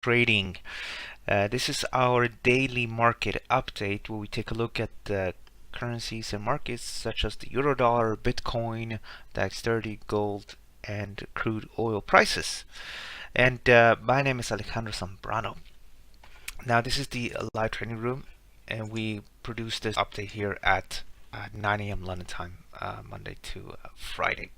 Trading. This is our daily market update where we take a look at the currencies and markets such as the Eurodollar, Bitcoin, DAX 30, gold, and crude oil prices. And my name is Alejandro Zambrano. Now this is the live trading room, and we produce this update here at 9 a.m. London time, Monday to Friday.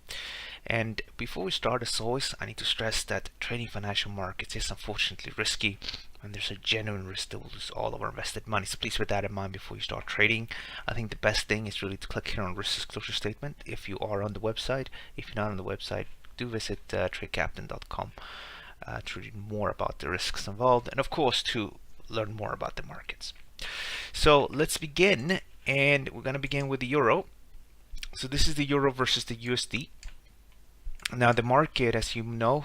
And before we start, as always, I need to stress that trading financial markets is unfortunately risky, and there's a genuine risk that we'll lose all of our invested money. So please bear that in mind before you start trading. I think the best thing is really to click here on risk disclosure statement if you are on the website. If you're not on the website, do visit tradecaptain.com to read more about the risks involved, and of course to learn more about the markets. So let's begin, and we're going to begin with the euro. So this is the euro versus the USD. Now the market, as you know,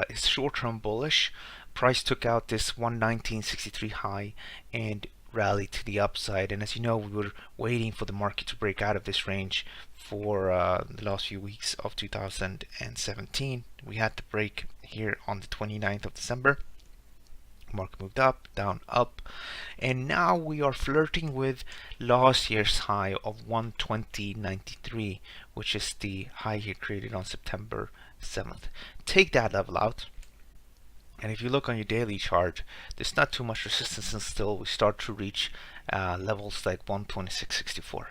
is short-term bullish. Price took out this 119.63 high and rallied to the upside. And as you know, we were waiting for the market to break out of this range for the last few weeks of 2017. We had the break here on the 29th of December. Market moved up, down, up, and now we are flirting with last year's high of 120.93, which is the high here created on September 7th. Take that level out, and if you look on your daily chart, there's not too much resistance, and still we start to reach levels like 126.64.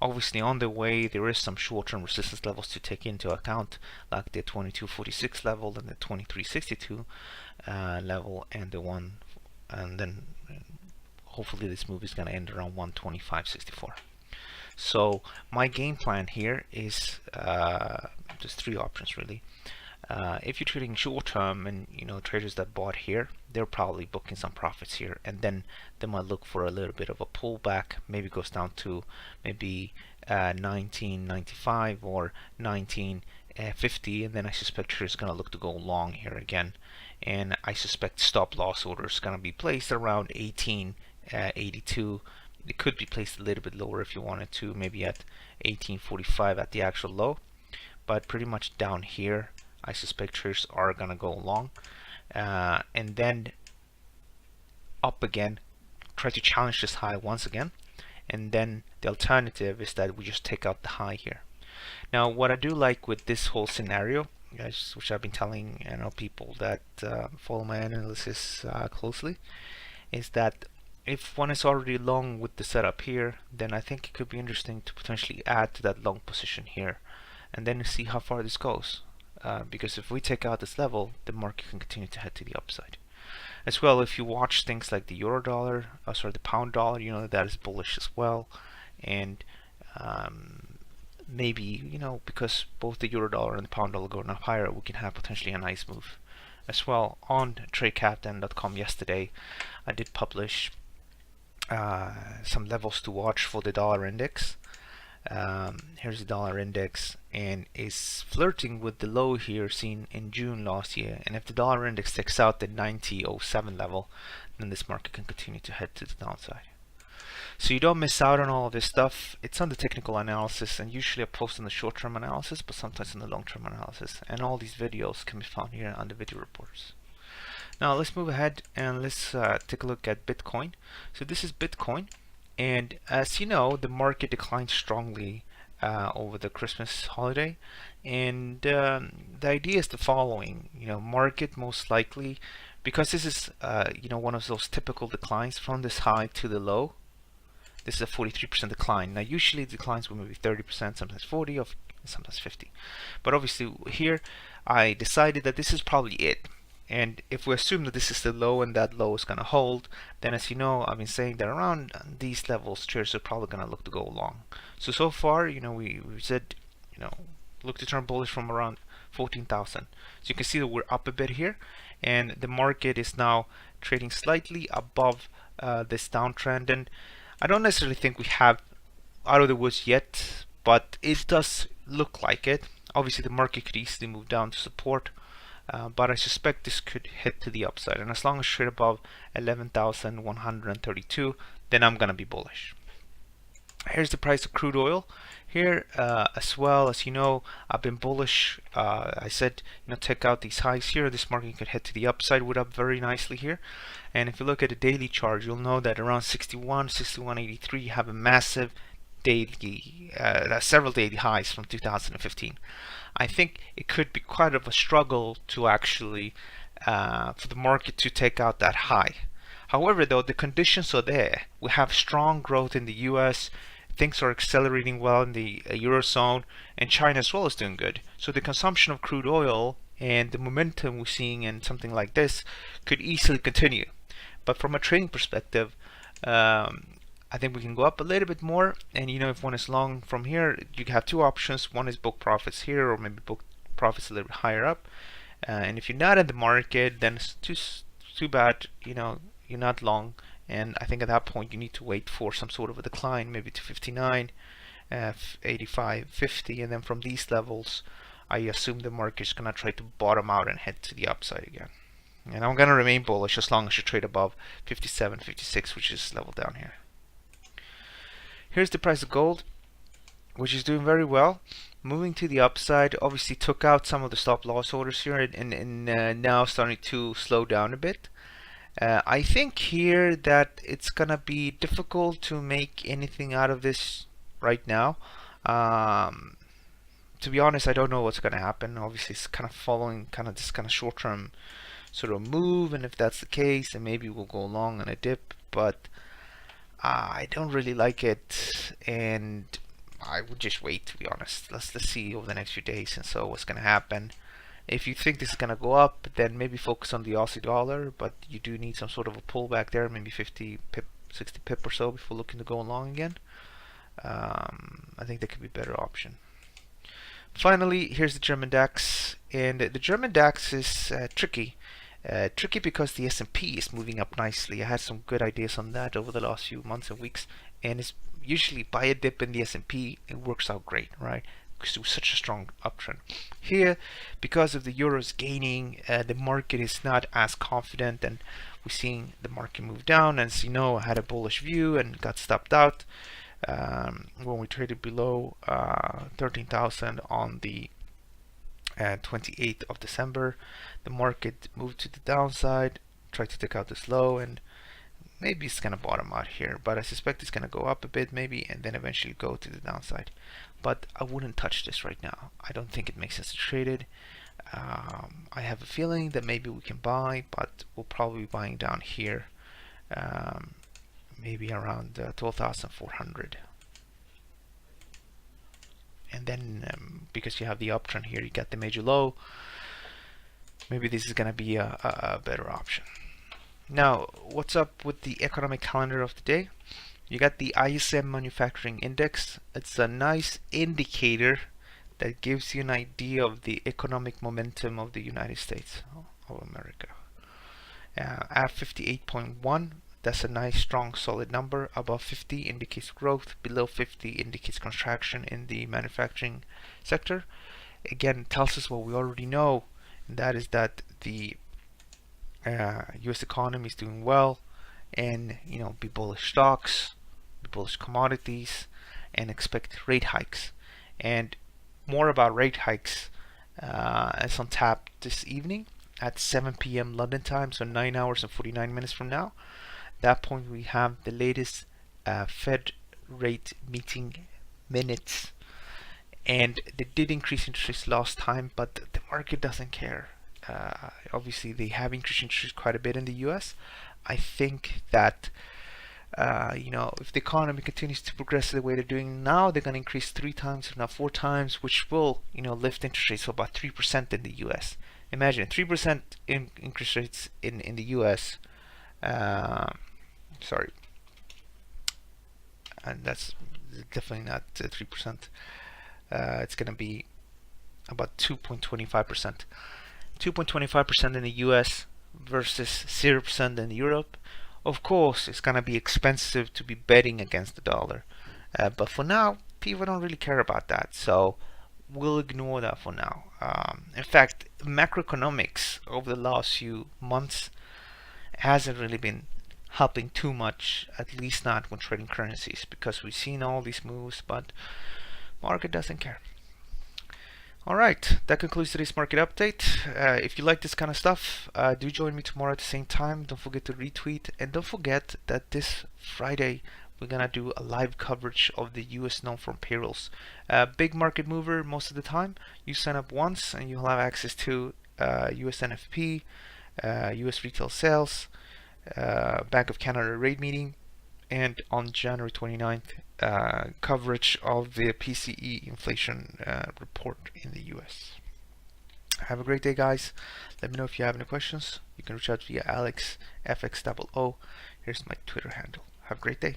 Obviously on the way there is some short-term resistance levels to take into account, like the 22.46 level and the 23.62 level, and then hopefully this move is going to end around 125.64. So my game plan here is just three options really. If you're trading short term, and traders that bought here, they're probably booking some profits here, and then they might look for a little bit of a pullback. Maybe goes down to maybe 19.95 or 19.50, and then I suspect traders are going to look to go long here again, and I suspect stop loss orders going to be placed around 18.82. It could be placed a little bit lower if you wanted to, maybe at 18.45 at the actual low, but pretty much down here I suspect traders are gonna go long, and then up again, try to challenge this high once again, and then the alternative is that we just take out the high here. Now what I do like with this whole scenario, guys, which I've been telling people that follow my analysis closely, is that if one is already long with the setup here, then I think it could be interesting to potentially add to that long position here, and then see how far this goes. Because if we take out this level, the market can continue to head to the upside. As well, if you watch things like the euro dollar, the pound dollar, that is bullish as well. And maybe, because both the euro dollar and the pound dollar going up higher, we can have potentially a nice move. As well, on tradecaptain.com yesterday, I did publish some levels to watch for the dollar index. Here's the dollar index, and is flirting with the low here seen in June last year, and if the dollar index takes out the 90.07 level, then this market can continue to head to the downside. So you don't miss out on all of this stuff. It's on the technical analysis, and usually I post on the short-term analysis, but sometimes on the long-term analysis, and all these videos can be found here on the video reports. Now let's move ahead and let's take a look at Bitcoin. So this is Bitcoin. And as you know, the market declined strongly over the Christmas holiday, and the idea is the following: market most likely, because this is one of those typical declines from this high to the low. This is a 43% decline. Now usually declines will maybe 30%, sometimes 40, or sometimes 50. But obviously here I decided that this is probably it. And if we assume that this is the low and that low is going to hold, then as you know, I've been saying that around these levels, traders are probably going to look to go long. So far, we said, look to turn bullish from around 14,000. So you can see that we're up a bit here, and the market is now trading slightly above this downtrend. And I don't necessarily think we have out of the woods yet, but it does look like it. Obviously, the market could easily move down to support. But I suspect this could hit to the upside, and as long as it's trade above 11,132, then I'm gonna be bullish. Here's the price of crude oil. Here, as well as you know, I've been bullish. I said, take out these highs here. This market could head to the upside. We're up very nicely here. And if you look at the daily chart, you'll know that around 61, 61.83, you have a massive daily, several daily highs from 2015. I think it could be quite of a struggle to actually, for the market to take out that high. However, though, the conditions are there. We have strong growth in the US. Things are accelerating well in the Eurozone, and China as well is doing good. So the consumption of crude oil and the momentum we're seeing in something like this could easily continue. But from a trading perspective, I think we can go up a little bit more. And if one is long from here, you have two options. One is book profits here, or maybe book profits a little bit higher up. And if you're not in the market, then it's too bad. You're not long. And I think at that point you need to wait for some sort of a decline, maybe to 59, 85, 50, and then from these levels, I assume the market's gonna try to bottom out and head to the upside again. And I'm gonna remain bullish as long as you trade above 57, 56, which is level down here. Here's the price of gold, which is doing very well. Moving to the upside, obviously took out some of the stop loss orders here, and now starting to slow down a bit. I think here that it's gonna be difficult to make anything out of this right now. To be honest, I don't know what's gonna happen. Obviously, it's kind of following this kind of short-term sort of move, and if that's the case, then maybe we'll go long on a dip. But I don't really like it, and I would just wait. To be honest, let's see over the next few days and so what's gonna happen. If you think this is going to go up, then maybe focus on the Aussie dollar, but you do need some sort of a pullback there, maybe 50 pip, 60 pip or so before looking to go long again. I think that could be a better option. Finally, here's the German DAX, and the German DAX is tricky. Tricky because the S&P is moving up nicely. I had some good ideas on that over the last few months and weeks, and it's usually buy a dip in the S&P, it works out great, right? Because it was such a strong uptrend. Here, because of the euros gaining, the market is not as confident, and we're seeing the market move down. And as you know, I had a bullish view and got stopped out when we traded below 13,000 on the 28th of December. The market moved to the downside, tried to take out this low, and maybe it's gonna bottom out here, but I suspect it's gonna go up a bit maybe, and then eventually go to the downside. But I wouldn't touch this right now. I don't think it makes sense to trade it. I have a feeling that maybe we can buy, but we'll probably be buying down here, maybe around 12,400. And then because you have the uptrend here, you get the major low. Maybe this is gonna be a better option. Now, what's up with the economic calendar of the day? You got the ISM Manufacturing Index. It's a nice indicator that gives you an idea of the economic momentum of the United States of America. At 58.1, that's a nice, strong, solid number. Above 50 indicates growth. Below 50 indicates contraction in the manufacturing sector. Again, it tells us what we already know, and that is that the US economy is doing well, and be bullish stocks, be bullish commodities, and expect rate hikes. And more about rate hikes is on tap this evening at 7 p.m. London time, so 9 hours and 49 minutes from now. At that point, we have the latest Fed rate meeting minutes, and they did increase interest rates last time, but the market doesn't care. Obviously, they have increased interest rates quite a bit in the US. I think that if the economy continues to progress the way they're doing now, they're going to increase 3 times, if not 4 times, which will lift interest rates to about 3% in the US. Imagine 3% in interest rates in the US. Sorry, and that's definitely not 3%. It's going to be about 2.25%. 2.25% in the US versus 0% in Europe. Of course, it's going to be expensive to be betting against the dollar. But for now, people don't really care about that. So we'll ignore that for now. In fact, macroeconomics over the last few months hasn't really been helping too much, at least not when trading currencies, because we've seen all these moves, but Market doesn't care. Alright, that concludes today's market update. If you like this kind of stuff, do join me tomorrow at the same time. Don't forget to retweet, and don't forget that this Friday we're gonna do a live coverage of the US non-farm payrolls. Big market mover most of the time. You sign up once and you'll have access to US NFP, US retail sales, Bank of Canada rate meeting, and on January 29th, coverage of the PCE inflation report in the US. Have a great day, guys. Let me know if you have any questions. You can reach out via AlexFXOO. Here's my Twitter handle. Have a great day.